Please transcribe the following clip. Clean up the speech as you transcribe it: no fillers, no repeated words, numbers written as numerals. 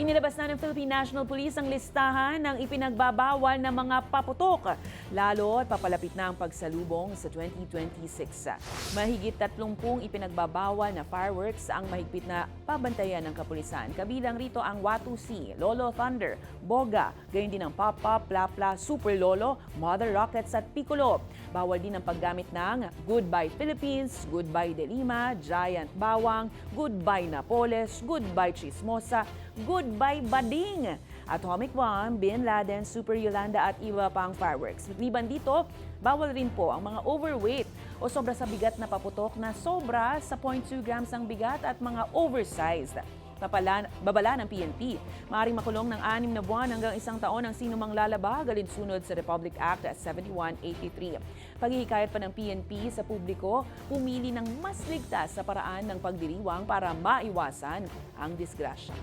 Inilabas na ng Philippine National Police ang listahan ng ipinagbabawal na mga paputok, lalo at papalapit na ang pagsalubong sa 2026. Mahigit 30 ipinagbabawal na fireworks ang mahigpit na pabantayan ng kapulisan. Kabilang rito ang Watusi, Lolo Thunder, Boga, gayon din ang Pop-Pop, Pla-Pla, Super Lolo, Mother Rockets at Piccolo. Bawal din ang paggamit ng Goodbye Philippines, Goodbye De Lima, Giant Bawang, Goodbye Napoles, Goodbye Chismosa, Goodbye Bading, Atomic Bomb, Bin Laden, Super Yolanda at iba pang fireworks. Liban dito, bawal rin po ang mga overweight o sobra sa bigat na paputok na sobra sa 0.2 grams ang bigat at mga oversized. Babala ng PNP, maaaring makulong ng 6 na buwan hanggang 1 taon ang sinumang lalabag alinsunod sa Republic Act 7183. Paghihikayat pa ng PNP sa publiko, pumili ng mas ligtas sa paraan ng pagdiriwang para maiwasan ang disgrasya.